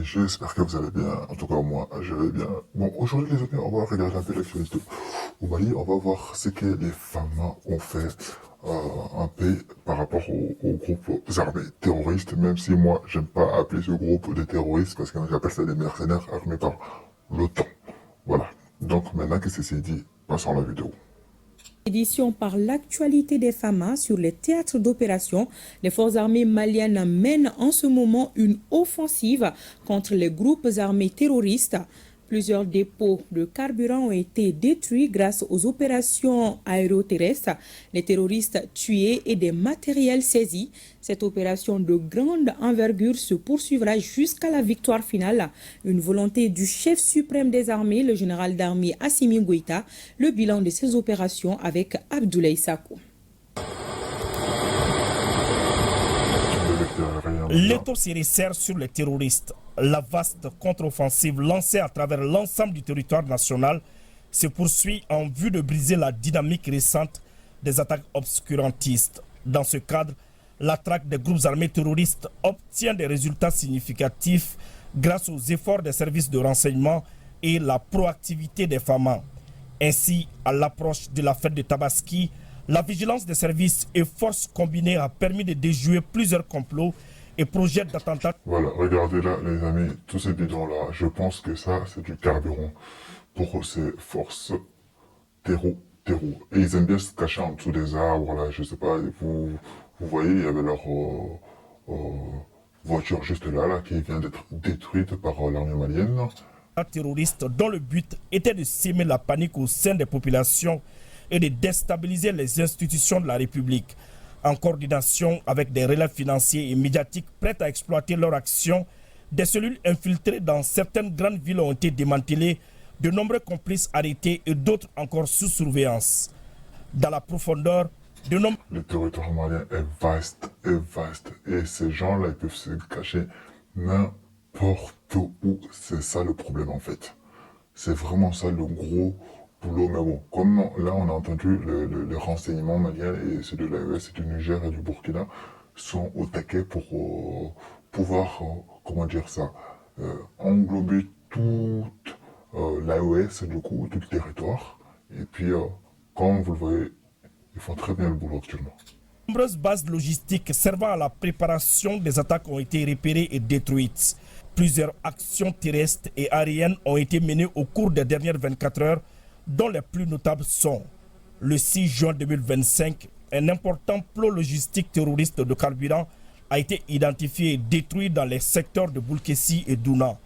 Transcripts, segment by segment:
j'espère que vous allez bien. En tout cas, moi, je vais bien. Bon, aujourd'hui, les amis, on va regarder un peu l'actualité au Mali. On va voir ce que les femmes ont fait un peu par rapport aux groupes armés terroristes, même si moi, j'aime pas appeler ce groupe des terroristes parce que j'appelle ça des mercenaires armés par l'OTAN. Voilà. Donc, maintenant que c'est dit, passons à la vidéo. Édition par l'actualité des FAMA sur les théâtres d'opération. Les forces armées maliennes mènent en ce moment une offensive contre les groupes armés terroristes. Plusieurs dépôts de carburant ont été détruits grâce aux opérations aéroterrestres, les terroristes tués et des matériels saisis. Cette opération de grande envergure se poursuivra jusqu'à la victoire finale. Une volonté du chef suprême des armées, le général d'armée Assimi Goïta. Le bilan de ces opérations avec Abdoulaye Sakou. L'étau se resserre sur les terroristes. La vaste contre-offensive lancée à travers l'ensemble du territoire national se poursuit en vue de briser la dynamique récente des attaques obscurantistes. Dans ce cadre, la traque des groupes armés terroristes obtient des résultats significatifs grâce aux efforts des services de renseignement et la proactivité des FAMA. Ainsi, à l'approche de la fête de Tabaski, la vigilance des services et forces combinées a permis de déjouer plusieurs complots et projets d'attentats. Voilà, regardez là, les amis, tous ces bidons-là, je pense que ça, c'est du carburant pour ces forces terreau. Et ils aiment bien se cacher en dessous des arbres, là, je sais pas, vous voyez, il y avait leur voiture juste là, qui vient d'être détruite par l'armée malienne. Terroristes dont le but était de semer la panique au sein des populations et de déstabiliser les institutions de la République. En coordination avec des relais financiers et médiatiques prêts à exploiter leur action, des cellules infiltrées dans certaines grandes villes ont été démantelées, de nombreux complices arrêtés et d'autres encore sous surveillance. Dans la profondeur, de nombreux... Le territoire malien est vaste, et ces gens-là, ils peuvent se cacher n'importe où. C'est ça le problème en fait. C'est vraiment ça le gros boulot. Mais bon, comme là on a entendu les renseignements maliens et ceux de l'AES et du Niger et du Burkina sont au taquet pour pouvoir, comment dire ça, englober toute l'AES, du coup, tout le territoire. Et puis, comme vous le voyez, ils font très bien le boulot actuellement. De nombreuses bases logistiques servant à la préparation des attaques ont été repérées et détruites. Plusieurs actions terrestres et aériennes ont été menées au cours des dernières 24 heures, dont les plus notables sont le 6 juin 2025, un important plot logistique terroriste de carburant a été identifié et détruit dans les secteurs de Boulkessi et Douna.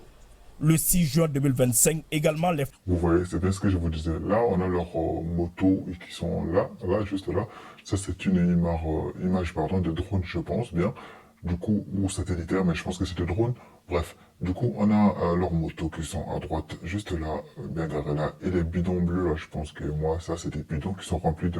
Le 6 juin 2025, également les... Vous voyez, c'est bien ce que je vous disais. Là, on a leurs motos qui sont là, juste là. Ça, c'est une image de drone, je pense bien. Du coup, ou satellitaire, mais je pense que c'est de drone. Bref, du coup, on a leurs motos qui sont à droite, juste là, bien garées là. Et les bidons bleus, là, je pense que moi, ça, c'est des bidons qui sont remplis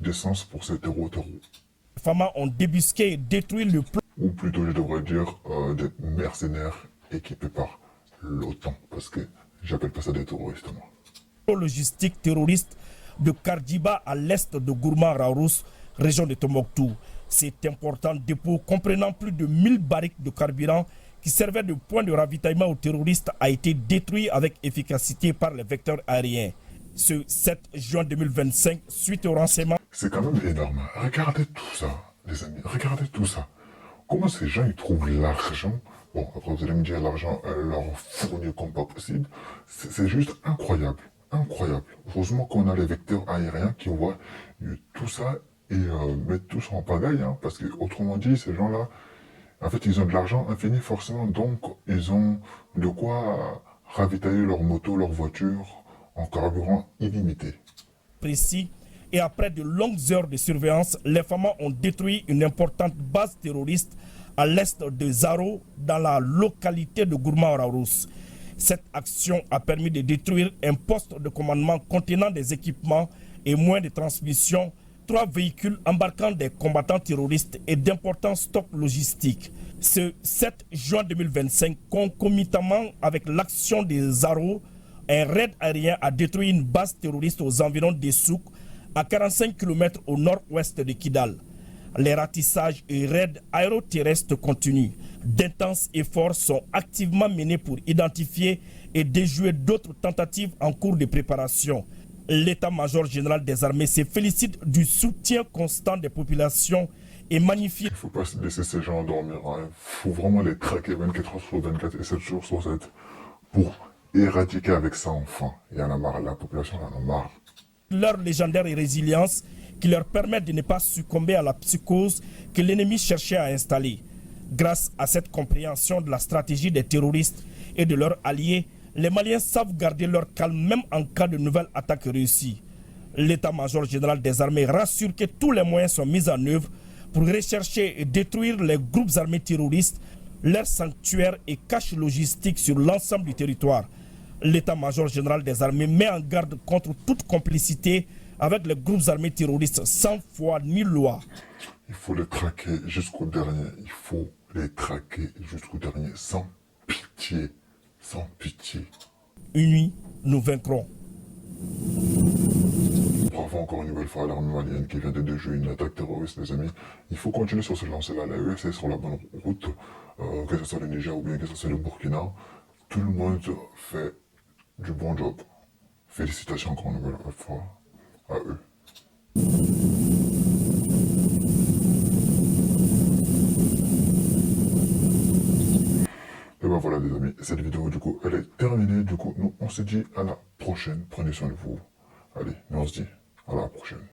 d'essence pour ces terreaux. Les FAMA ont débusqué et détruit le plan. Ou plutôt, je devrais dire, des mercenaires équipés par l'OTAN, parce que j'appelle pas ça des terroristes, moi. Logistique terroriste de Kardiba à l'est de Gourma-Raourous, région de Tombouctou. Cet important dépôt comprenant plus de 1000 barriques de carburant qui servait de point de ravitaillement aux terroristes a été détruit avec efficacité par les vecteurs aériens. Ce 7 juin 2025, suite au renseignement... C'est quand même énorme. Regardez tout ça, les amis. Regardez tout ça. Comment ces gens ils trouvent l'argent? Bon, après vous allez me dire l'argent leur fournit comme pas possible. C'est juste incroyable. Incroyable. Heureusement qu'on a les vecteurs aériens qui voient tout ça et mettent tout ça en pagaille. Hein, parce que autrement dit, ces gens-là, en fait, ils ont de l'argent infini forcément. Donc, ils ont de quoi ravitailler leur moto, leur voiture en carburant illimité. Précis. Et après de longues heures de surveillance, les FAMA ont détruit une importante base terroriste à l'est de Zaro, dans la localité de Gourma-Raourous. Cette action a permis de détruire un poste de commandement contenant des équipements et moyens de transmission, 3 véhicules embarquant des combattants terroristes et d'importants stocks logistiques. Ce 7 juin 2025, concomitamment avec l'action de Zaro, un raid aérien a détruit une base terroriste aux environs d'Essouk, à 45 km au nord-ouest de Kidal. Les ratissages et raids aéroterrestres continuent. D'intenses efforts sont activement menés pour identifier et déjouer d'autres tentatives en cours de préparation. L'état-major général des armées se félicite du soutien constant des populations et magnifie. Il ne faut pas laisser ces gens dormir. Il faut vraiment les traquer 24 heures sur 24 et 7 jours sur 7 pour éradiquer avec ça enfin. Il y en a marre, la population en a marre. Leur légendaire résilience qui leur permet de ne pas succomber à la psychose que l'ennemi cherchait à installer. Grâce à cette compréhension de la stratégie des terroristes et de leurs alliés, les Maliens savent garder leur calme même en cas de nouvelles attaques réussies. L'état-major général des armées rassure que tous les moyens sont mis en œuvre pour rechercher et détruire les groupes armés terroristes, leurs sanctuaires et caches logistiques sur l'ensemble du territoire. L'état-major général des armées met en garde contre toute complicité avec les groupes armés terroristes sans foi ni loi. Il faut les traquer jusqu'au dernier. Il faut les traquer jusqu'au dernier, sans pitié. Sans pitié. Unis, nous vaincrons. Bravo encore une nouvelle fois à l'armée malienne qui vient de déjouer une attaque terroriste, les amis. Il faut continuer sur ce lancer-là. La UFC est sur la bonne route, que ce soit le Niger ou bien que ce soit le Burkina. Tout le monde fait du bon job. Félicitations encore une nouvelle fois à eux. Et ben voilà les amis, cette vidéo du coup elle est terminée. Du coup nous on se dit à la prochaine. Prenez soin de vous. Allez, nous on se dit à la prochaine.